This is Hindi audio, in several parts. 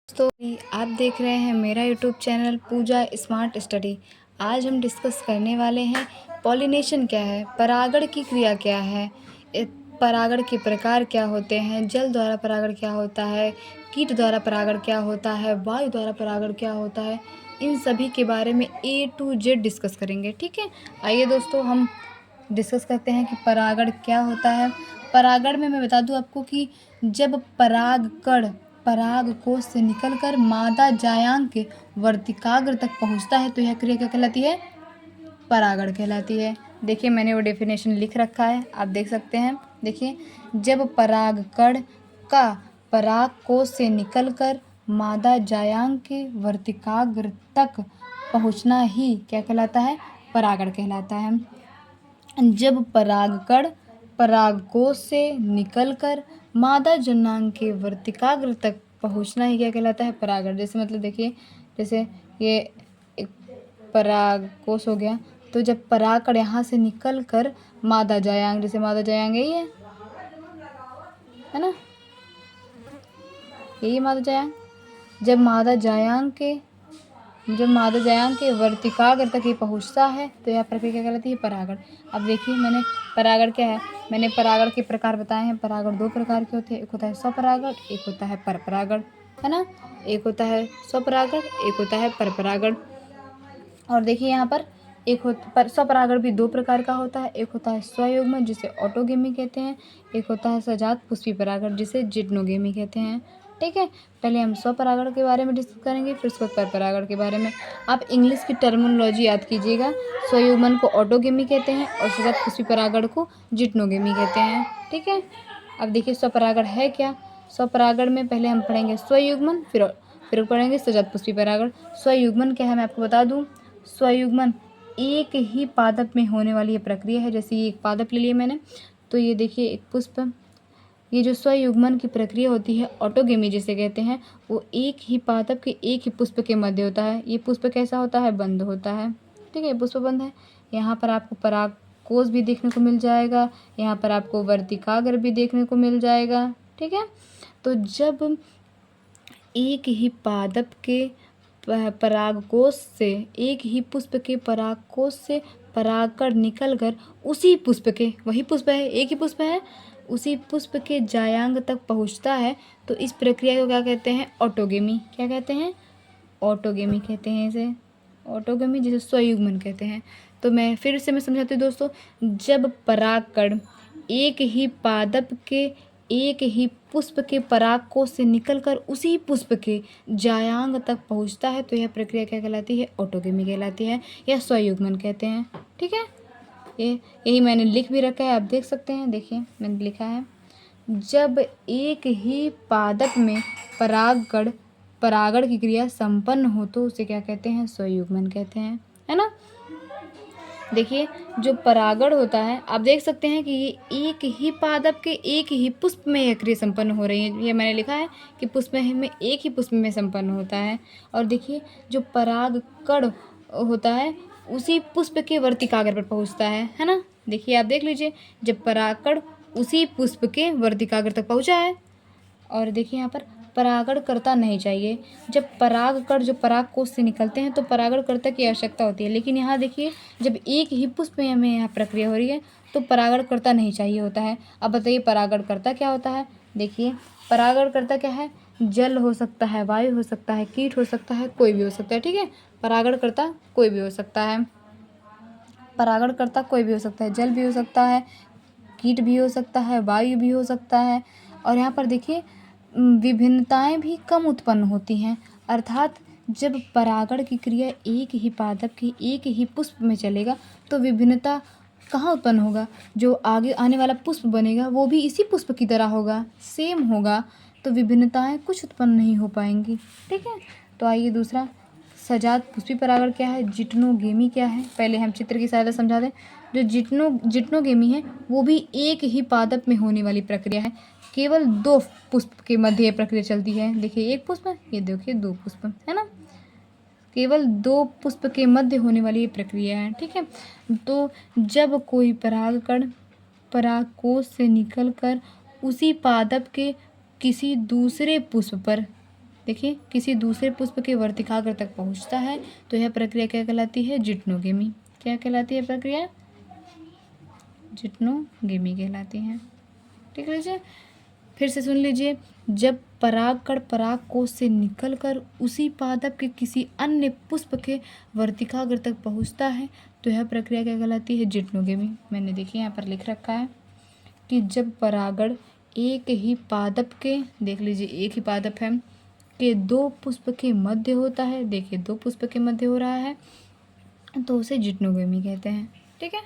दोस्तों आप देख रहे हैं मेरा यूट्यूब चैनल पूजा स्मार्ट स्टडी। आज हम डिस्कस करने वाले हैं पॉलिनेशन क्या है, परागण की क्रिया क्या है, परागण के प्रकार क्या होते हैं, जल द्वारा परागण क्या होता है, कीट द्वारा परागण क्या होता है, वायु द्वारा परागण क्या होता है। इन सभी के बारे में A to Z डिस्कस करेंगे। ठीक है, आइए दोस्तों हम डिस्कस करते हैं कि परागण क्या होता है। परागण में मैं बता दूं आपको कि जब परागकण पराग कोश से निकलकर मादा जायांग के वर्तिकाग्र तक पहुंचता है तो यह क्रिया क्या कहलाती है, परागण कहलाती है। देखिए मैंने वो डेफिनेशन लिख रखा है, आप देख सकते हैं। देखिए, जब परागकण का पराग कोश से निकलकर मादा जायांग के वर्तिकाग्र तक पहुंचना ही क्या कहलाता है, परागण कहलाता है। जब परागकण परागकोश से निकलकर मादा जननांग के वर्तिकाग्र तक पहुंचना ही क्या कहलाता है, परागण। जैसे मतलब देखिए, जैसे ये एक परागकोश हो गया, तो जब परागकण यहाँ से निकलकर मादा जायांग, जैसे मादा जायांग यही है ना, यही मादा जायांग। जब मादा जायांग के वर्तिकाग्र तक ये पहुँचता है तो यह प्रक्रिया क्या कहलाती है, परागण। अब देखिए मैंने परागण क्या है, मैंने परागण के प्रकार बताए हैं। परागण दो प्रकार के होते हैं, एक होता है स्वपरागण, एक होता है परपरागण, है ना। एक होता है स्वपरागण, एक होता है परपरागण। और देखिए यहाँ पर स्वपरागण भी दो प्रकार का होता है, एक होता है स्वयुग्मन जिसे ऑटोगेमी कहते हैं, एक होता है सजात पुष्पी परागण जिसे जिटनोगेमी कहते हैं। ठीक है, पहले हम स्वपरागण के बारे में डिस्कस करेंगे, फिर उसके बाद परपरागण के बारे में। आप इंग्लिश की टर्मिनोलॉजी याद कीजिएगा। स्वयुग्मन को ऑटोगेमी कहते हैं और सजात पुष्पी परागण को जिटनोगेमी कहते हैं। ठीक है, अब देखिए स्वपरागण है क्या। स्वपरागण में पहले हम पढ़ेंगे स्वयुग्मन, फिर पढ़ेंगे सजात पुष्पी परागण। स्वयुग्मन क्या है मैं आपको बता दूं। स्वयुग्मन एक ही पादप में होने वाली ये प्रक्रिया है। जैसे ये एक पादप ले लिया मैंने, तो ये देखिए एक पुष्प। ये जो स्वयुग्मन की प्रक्रिया होती है, ऑटोगेमी जिसे कहते हैं, वो एक ही पादप के एक ही पुष्प के मध्य होता है। ये पुष्प कैसा होता है, बंद होता है। ठीक है, पुष्प बंद है। यहाँ पर आपको परागकोश भी देखने को मिल जाएगा, यहाँ पर आपको वर्तिकाग्र भी देखने को मिल जाएगा। ठीक है, तो जब एक ही पादप के परागकोश से, एक ही पुष्प के परागकोश से परागकण निकलकर उसी पुष्प के, वही पुष्प है, एक ही पुष्प है, उसी पुष्प के जायांग तक पहुंचता है तो इस प्रक्रिया को क्या कहते हैं, ऑटोगेमी। क्या कहते हैं, ऑटोगेमी कहते हैं इसे, ऑटोगेमी जिसे स्वयुग्मन कहते हैं। तो मैं फिर से समझाती हूँ दोस्तों। जब परागकण एक ही पादप के एक ही पुष्प के परागकोश से निकलकर उसी पुष्प के जायांग तक पहुंचता है तो यह प्रक्रिया क्या कहलाती है, ऑटोगेमी कहलाती है या स्वयुग्मन कहते हैं। ठीक है, यही मैंने लिख भी रखा है, आप देख सकते हैं। देखिए मैंने लिखा है, जब एक ही पादप में परागण की क्रिया संपन्न हो तो उसे क्या कहते हैं, स्वयुग्मन कहते हैं, है ना। देखिए जो परागण होता है, आप देख सकते हैं कि ये एक ही पादप के एक ही पुष्प में यह क्रिया संपन्न हो रही है। ये मैंने लिखा है कि पुष्प में एक ही पुष्प में संपन्न होता है। और देखिए जो परागकण होता है उसी पुष्प के वर्तिकाग्र पर पहुंचता है ना। देखिए आप देख लीजिए, जब परागकण उसी पुष्प के वर्तिकाग्र तक पहुंचा है। और देखिए यहाँ पर परागणकर्ता नहीं चाहिए। जब परागकण जो परागकोश से निकलते हैं तो परागणकर्ता की आवश्यकता होती है, लेकिन यहाँ देखिए जब एक ही पुष्प में यहाँ प्रक्रिया हो रही है तो परागणकर्ता नहीं चाहिए होता है। अब बताइए परागणकर्ता क्या होता है। देखिए परागणकर्ता क्या है, जल हो सकता है, वायु हो सकता है, कीट हो सकता है, कोई भी हो सकता है। ठीक है, परागणकर्ता कोई भी हो सकता है, परागणकर्ता कोई भी हो सकता है, जल भी हो सकता है, कीट भी हो सकता है, वायु भी हो सकता है। और यहाँ पर देखिए विभिन्नताएं भी कम उत्पन्न होती हैं। अर्थात जब परागण की क्रिया एक ही पादप की एक ही पुष्प में चलेगा तो विभिन्नता कहाँ उत्पन्न होगा, जो आगे आने वाला पुष्प बनेगा वो भी इसी पुष्प की तरह होगा, सेम होगा, तो विभिन्नताएं कुछ उत्पन्न नहीं हो पाएंगी। ठीक है, तो आइए दूसरा, सजात पुष्पी परागण क्या है, जिटनोगेमी क्या है, पहले हम चित्र की सहायता समझा दें। जो जिटनोगेमी है वो भी एक ही पादप में होने वाली प्रक्रिया है। केवल दो पुष्प के मध्य यह प्रक्रिया चलती है। देखिए एक पुष्प, ये देखिए दो पुष्प, है ना, केवल दो पुष्प के मध्य होने वाली ये प्रक्रिया है। ठीक है, तो जब कोई परागकण परागकोश से निकलकर उसी पादप के किसी दूसरे पुष्प पर देखिए किसी दूसरे पुष्प के वर्तिकाग्र तक पहुंचता है तो यह प्रक्रिया क्या कहलाती है? जिटनोगेमी। क्या कहलाती है प्रक्रिया? जिटनोगेमी कहलाती है। ठीक लीजिए, फिर से सुन लीजिए। जब परागकण परागकोश से निकलकर उसी पादप के किसी अन्य पुष्प के वर्तिकाग्र तक पहुंचता है तो यह प्रक्रिया क्या कहलाती है? जिटनोगेमी। मैंने देखिए यहाँ पर लिख रखा है कि जब परागण एक ही पादप के, देख लीजिए एक ही पादप है, के दो पुष्प के मध्य होता है, देखिए दो पुष्प के मध्य हो रहा है, तो उसे जिटनोगेमी कहते हैं। ठीक है,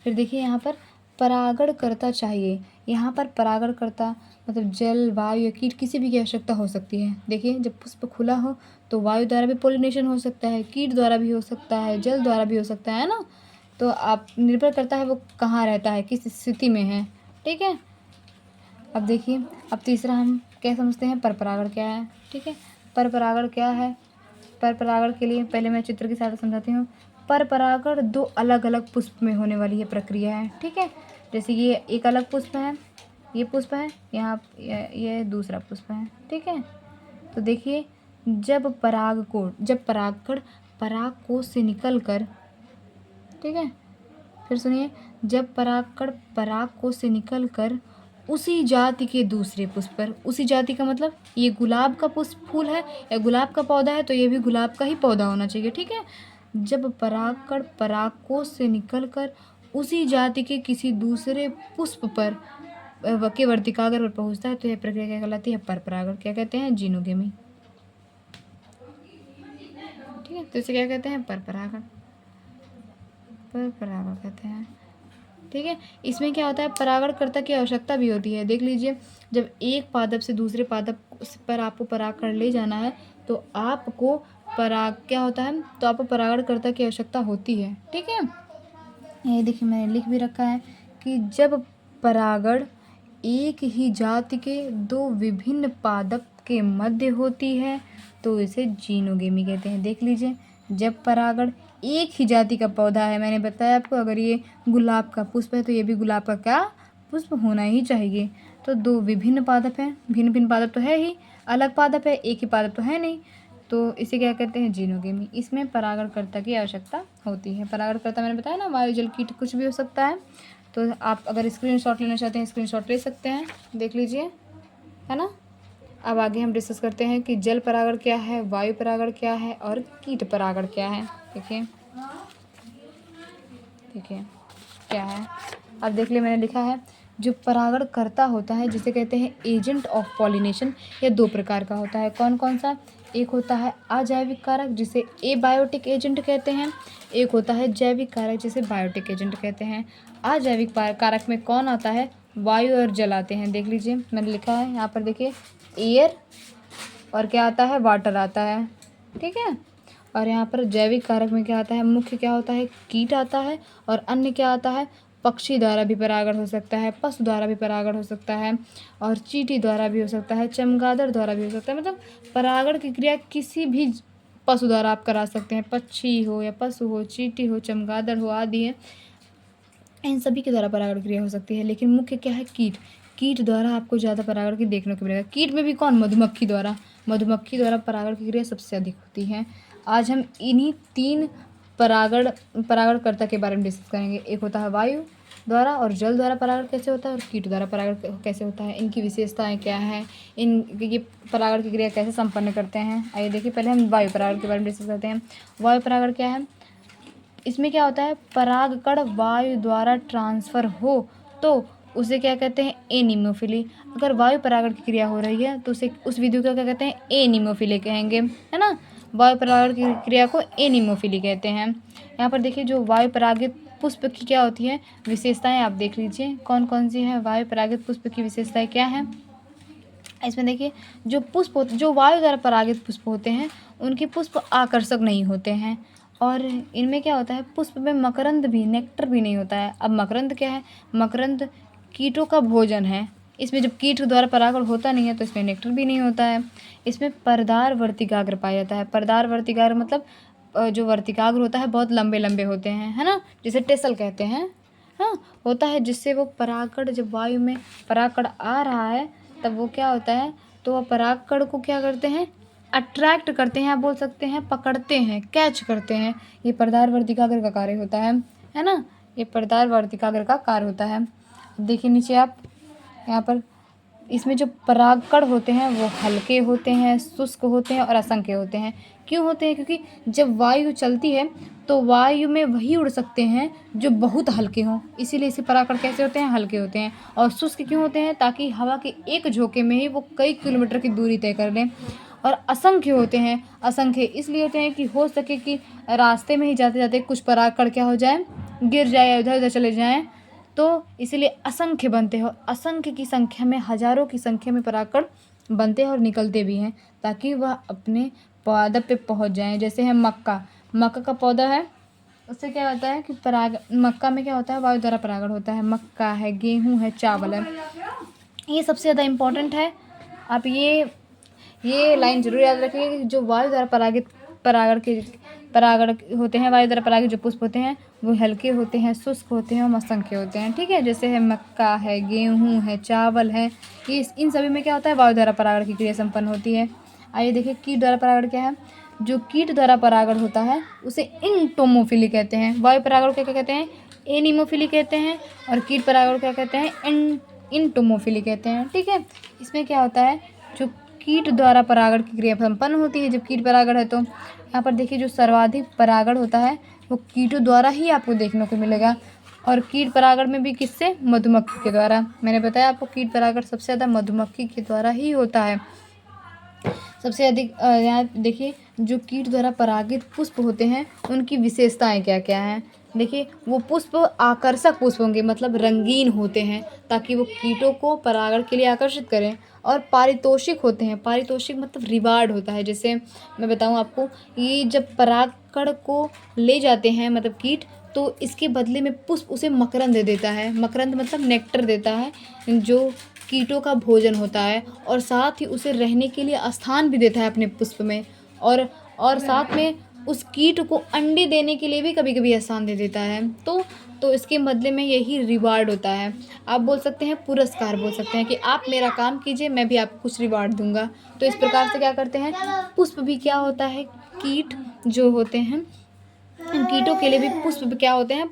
फिर देखिए यहाँ पर परागणकर्ता चाहिए। यहाँ पर परागणकर्ता मतलब जल, वायु या कीट किसी भी की आवश्यकता हो सकती है। देखिए जब पुष्प खुला हो तो वायु द्वारा भी पोलिनेशन हो सकता है, कीट द्वारा भी हो सकता है, जल द्वारा भी हो सकता है ना। तो आप निर्भर करता है वो कहाँ रहता है, किस स्थिति में है। ठीक है, अब देखिए, अब तीसरा हम क्या समझते हैं? परपरागण क्या है। ठीक है, परपरागण क्या है? परपरागण के लिए पहले मैं चित्र के साथ समझाती हूँ। परपरागण दो अलग अलग पुष्प में होने वाली ये प्रक्रिया है। ठीक है, जैसे ये एक अलग पुष्प है, ये पुष्प है, यहाँ ये दूसरा पुष्प है। ठीक है, तो देखिए जब परागकण परागकोश से निकल कर, ठीक है, फिर सुनिए, जब परागकण परागकोश से निकल कर उसी जाति के दूसरे पुष्प पर, उसी जाति का मतलब ये गुलाब का पुष्प फूल है या गुलाब का पौधा है तो ये भी गुलाब का ही पौधा होना चाहिए। ठीक है, जब परागकण परागकोश से निकलकर उसी जाति के किसी दूसरे पुष्प पर के वर्तिकाग्र पर पहुंचता है तो यह प्रक्रिया क्या कहलाती है? परपरागण। क्या कहते हैं? जिनोगेमी। ठीक है, तो इसे क्या कहते हैं? परपरागण। परपरागण कहते हैं। ठीक है, इसमें क्या होता है? परागणकर्ता की आवश्यकता भी होती है। देख लीजिए, जब एक पादप से दूसरे पादप पर आपको परागकण ले जाना है तो आपको क्या होता है? तो आपको परागणकर्ता की आवश्यकता होती है। ठीक है, ये देखिए मैंने लिख भी रखा है कि जब परागण एक ही जाति के दो विभिन्न पादप के मध्य होती है तो इसे जीनोगेमी कहते हैं। देख लीजिए, जब परागण एक ही जाति का पौधा है, मैंने बताया आपको, अगर ये गुलाब का पुष्प है तो ये भी गुलाब का क्या पुष्प होना ही चाहिए। तो दो विभिन्न पादप हैं, भिन्न भिन्न पादप तो है ही, अलग पादप है, एक ही पादप तो है नहीं, तो इसे क्या कहते हैं? जीनोगेमी। इसमें परागणकर्ता की आवश्यकता होती है। परागणकर्ता मैंने बताया ना, वायु, जल, कीट कुछ भी हो सकता है। तो आप अगर स्क्रीनशॉट लेना चाहते हैं स्क्रीनशॉट ले सकते हैं, देख लीजिए, है ना। अब आगे हम डिस्कस करते हैं कि जल परागण क्या है, वायु परागण क्या है और कीट परागण क्या है। देखिए देखिए क्या है, अब देख लिया मैंने लिखा है। जो परागण करता होता है जिसे कहते हैं एजेंट ऑफ पॉलिनेशन, यह दो प्रकार का होता है। कौन कौन सा? एक होता है अजैविक कारक जिसे एबायोटिक एजेंट कहते हैं, एक होता है जैविक कारक जिसे बायोटिक एजेंट कहते हैं। अजैविक कारक में कौन आता है? वायु और जल आते हैं। देख लीजिए मैंने लिखा है यहाँ पर, देखिए एयर और क्या आता है? वाटर आता है। ठीक है, और यहाँ पर जैविक कारक में क्या आता है? मुख्य क्या होता है? कीट आता है, और अन्य क्या आता है? पक्षी द्वारा भी परागण हो सकता है, पशु द्वारा भी परागण हो सकता है, और चींटी द्वारा भी हो सकता है, चमगादड़ द्वारा भी हो सकता है। मतलब परागण की क्रिया किसी भी पशु द्वारा आप करा सकते हैं, पक्षी हो या पशु हो, चींटी हो, चमगादड़ हो आदि है, इन सभी के द्वारा परागण क्रिया हो सकती है। लेकिन मुख्य क्या है? कीट। कीट द्वारा आपको ज़्यादा परागण की देखने को मिलेगा। कीट में भी कौन? मधुमक्खी द्वारा। मधुमक्खी द्वारा परागण की क्रिया सबसे अधिक होती है। आज हम इन्हीं तीन परागणकर्ता के बारे में डिस्कस करेंगे। एक होता है वायु द्वारा और जल द्वारा परागण कैसे होता है, और कीट द्वारा परागण कैसे होता है, इनकी विशेषताएं क्या है, ये परागण की क्रिया कैसे संपन्न करते हैं। आइए देखिए, पहले हम वायु परागण के बारे में डिस्कस करते हैं। वायु परागण क्या है? इसमें क्या होता है? परागकण वायु द्वारा ट्रांसफ़र हो तो उसे क्या कहते हैं? एनीमोफिली। अगर वायु परागण की क्रिया हो रही है तो उसे, उस विधि को क्या कहते हैं? एनीमोफिली कहेंगे, है ना। वायु परागण की क्रिया को एनीमोफिली कहते हैं। यहाँ पर देखिए, जो वायु परागित पुष्प की क्या होती है विशेषताएं, आप देख लीजिए कौन कौन सी है वायु परागित पुष्प की विशेषताएं क्या है। इसमें देखिए, जो पुष्प जो वायु द्वारा परागित पुष्प होते हैं उनके पुष्प आकर्षक नहीं होते हैं, और इनमें क्या होता है? पुष्प में मकरंद भी, नेक्टर भी नहीं होता है। अब मकरंद क्या है? मकरंद कीटों का भोजन है। इसमें जब कीट द्वारा परागण होता नहीं है तो इसमें नेक्टर भी नहीं होता है। इसमें परदार वर्तिकाग्र पाया जाता है। परदार वर्तिकाग्र मतलब जो वर्तिकाग्र होता है बहुत लंबे लंबे होते हैं, है ना, जिसे टेसल कहते हैं। हाँ, होता है, जिससे वो परागकण, जब वायु में परागकण आ रहा है तब वो क्या होता है? तो वह परागकण को क्या करते हैं? अट्रैक्ट करते हैं, आप बोल सकते हैं पकड़ते हैं, कैच करते हैं। ये पर्दार वर्तिकाग्र का कार्य होता है ना, ये पर्दार वर्तिकाग्र का कार्य होता है। देखिए नीचे आप यहाँ पर, इसमें जो परागकण होते हैं वो हल्के होते हैं, शुष्क होते हैं और असंख्य होते हैं। क्यों होते हैं? क्योंकि जब वायु चलती है तो वायु में वही उड़ सकते हैं जो बहुत हल्के हों, इसीलिए इसे परागकण कैसे होते हैं? हल्के होते हैं। और शुष्क क्यों होते हैं? ताकि हवा के एक झोंके में ही वो कई किलोमीटर की दूरी तय कर लें। और असंख्य होते हैं, असंख्य इसलिए होते हैं कि हो सके कि रास्ते में ही जाते जाते कुछ परागकण क्या हो जाए, गिर जाए या इधर उधर चले जाएँ, तो इसीलिए असंख्य बनते हैं। असंख्य की संख्या में, हजारों की संख्या में परागकण बनते हैं और निकलते भी हैं ताकि वह अपने पादप पे पहुंच जाएं। जैसे है मक्का, मक्का का पौधा है, उससे क्या होता है कि मक्का में क्या होता है? वायु द्वारा परागण होता है। मक्का है, गेहूँ है, चावल है, ये सबसे ज़्यादा इम्पोर्टेंट है। आप ये लाइन जरूर याद रखिए कि जो वायु द्वारा परागण होते हैं, वायु द्वारा परागित जो पुष्प होते हैं वो हल्के होते हैं, शुष्क होते हैं और असंख्य होते हैं। ठीक है, जैसे है मक्का है, गेहूँ है, चावल है, ये इन सभी में क्या होता है? वायु द्वारा परागण की क्रिया संपन्न होती है। आइए देखिए कीट द्वारा परागण क्या है। जो कीट द्वारा परागण होता है उसे इंटोमोफिली कहते हैं। वायु परागण क्या कहते हैं? एनिमोफिली कहते हैं। और कीट परागण क्या कहते हैं? इंटोमोफिली कहते हैं। ठीक है, इसमें क्या होता है? जो कीट द्वारा परागण की क्रिया संपन्न होती है, जब कीट परागण है तो यहाँ पर देखिए जो सर्वाधिक परागण होता है वो कीटों द्वारा ही आपको देखने को मिलेगा। और कीट परागण में भी किससे? मधुमक्खी के द्वारा। मैंने बताया आपको कीट परागण सबसे ज़्यादा मधुमक्खी के द्वारा ही होता है। सबसे अधिक यहाँ देखिए जो कीट द्वारा परागित पुष्प होते हैं उनकी विशेषताएं क्या क्या हैं। देखिए वो पुष्प आकर्षक पुष्प होंगे, मतलब रंगीन होते हैं ताकि वो कीटों को परागण के लिए आकर्षित करें। और पारितोषिक होते हैं, पारितोषिक मतलब रिवार्ड होता है। जैसे मैं बताऊं आपको, ये जब परागकण को ले जाते हैं मतलब कीट, तो इसके बदले में पुष्प उसे मकरंद दे देता है। मकरंद मतलब नेक्टर देता है जो कीटों का भोजन होता है, और साथ ही उसे रहने के लिए स्थान भी देता है अपने पुष्प में। और साथ में उस कीट को अंडे देने के लिए भी कभी कभी स्थान दे देता है। तो इसके बदले में यही रिवार्ड होता है। आप बोल सकते हैं पुरस्कार, बोल सकते हैं कि आप मेरा काम कीजिए मैं भी आपको कुछ रिवार्ड दूंगा। तो इस प्रकार से क्या करते हैं? पुष्प भी क्या होता है? कीट जो होते हैं, इन कीटों के लिए भी पुष्प क्या होते हैं?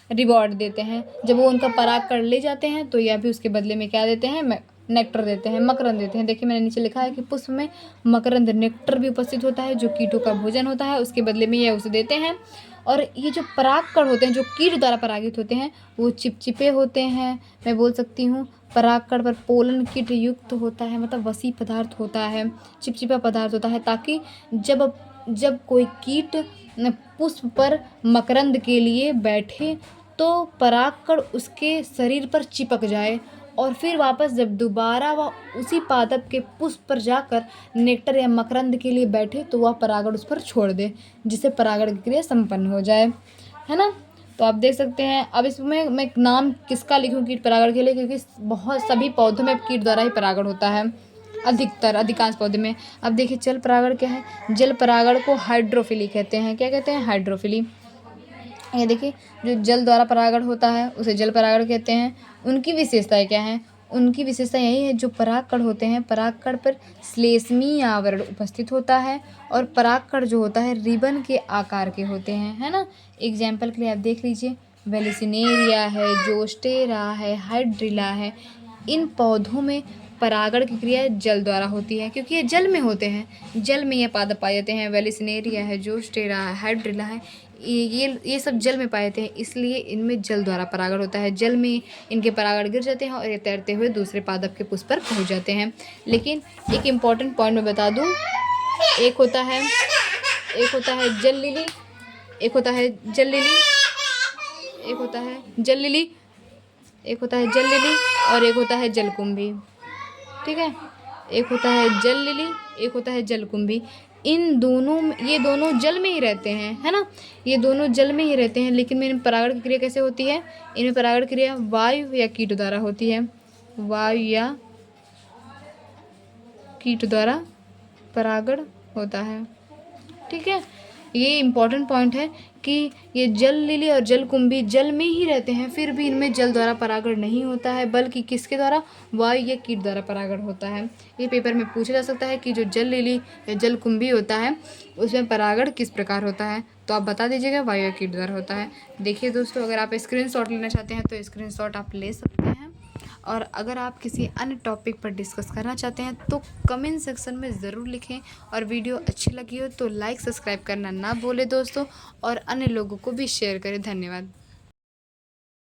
रिवॉर्ड देते हैं। जब वो उनका पराग कर ले जाते हैं तो यह भी उसके बदले में क्या देते हैं? नेक्टर देते हैं, मकरंद देते हैं। देखिए मैंने नीचे लिखा है कि पुष्प में मकरंद नेक्टर भी उपस्थित होता है जो कीटों का भोजन होता है, उसके बदले में यह उसे देते हैं। और ये जो परागकण होते हैं जो कीट द्वारा परागित होते हैं वो चिपचिपे होते हैं। मैं बोल सकती हूँ परागकण पर पोलन कीट युक्त होता है, मतलब वसी पदार्थ होता है, चिपचिपा पदार्थ होता है, ताकि जब कोई कीट पुष्प पर मकरंद के लिए बैठे तो परागकण उसके शरीर पर चिपक जाए और फिर वापस जब दोबारा वह उसी पादप के पुष्प पर जाकर नेक्टर या मकरंद के लिए बैठे तो वह परागण उस पर छोड़ दे, जिससे परागण की क्रिया संपन्न हो जाए, है ना। तो आप देख सकते हैं। अब इसमें मैं नाम किसका लिखूं कीट परागण के लिए, क्योंकि बहुत सभी पौधों में कीट द्वारा ही परागण होता है, अधिकांश पौधे में। अब देखिए जल परागण क्या है। जल परागण को हाइड्रोफिली कहते हैं। क्या कहते हैं? हाइड्रोफिली। ये देखिए जो जल द्वारा परागण होता है उसे जल परागण कहते हैं। उनकी विशेषताएं क्या हैं? उनकी विशेषता यही है, जो परागकण होते हैं परागकण पर श्लेष्मीय आवरण उपस्थित होता है और परागकण जो होता है रिबन के आकार के होते हैं, है ना। एग्जाम्पल के लिए आप देख लीजिए, वेलिसिनेरिया है, जोस्टेरा है, हाइड्रिला है। इन पौधों में परागण की क्रिया जल द्वारा होती है क्योंकि ये जल में होते हैं, जल में ये पादप पाए जाते हैं। वेलिसिनेरिया है, जोस्टेरा है, हाइड्रिला है, ये सब जल में पाए जाते हैं, इसलिए इनमें जल द्वारा परागण होता है। जल में इनके परागण गिर जाते हैं और ये तैरते हुए दूसरे पादप के पुष्प पर पहुंच जाते हैं। लेकिन एक इम्पॉर्टेंट पॉइंट मैं बता दूं, एक होता है जल लिली, एक होता है जल लिली, एक होता है जल लिली, एक होता है जल लिली और एक होता है जलकुंभी। ठीक है, एक होता है जल लिली, एक होता है जलकुंभी। ये दोनों जल में ही रहते हैं, है ना। ये दोनों जल में ही रहते हैं, लेकिन इनमें परागण की क्रिया कैसे होती है? इनमें परागण क्रिया वायु या कीट द्वारा होती है। वायु या कीट द्वारा परागण होता है। ठीक है, ये इम्पॉर्टेंट पॉइंट है कि ये जल लिली और जलकुंभी जल में ही रहते हैं, फिर भी इनमें जल द्वारा परागण नहीं होता है, बल्कि किसके द्वारा, वायु या कीट द्वारा परागण होता है। ये पेपर में पूछा जा सकता है कि जो जल लिली या जलकुंभी होता है उसमें परागण किस प्रकार होता है, तो आप बता दीजिएगा वायु या कीट द्वारा होता है। देखिए दोस्तों, अगर आप स्क्रीनशॉट लेना चाहते हैं तो स्क्रीनशॉट आप ले सकते हैं, और अगर आप किसी अन्य टॉपिक पर डिस्कस करना चाहते हैं तो कमेंट सेक्शन में ज़रूर लिखें, और वीडियो अच्छी लगी हो तो लाइक सब्सक्राइब करना ना भूलें दोस्तों, और अन्य लोगों को भी शेयर करें। धन्यवाद।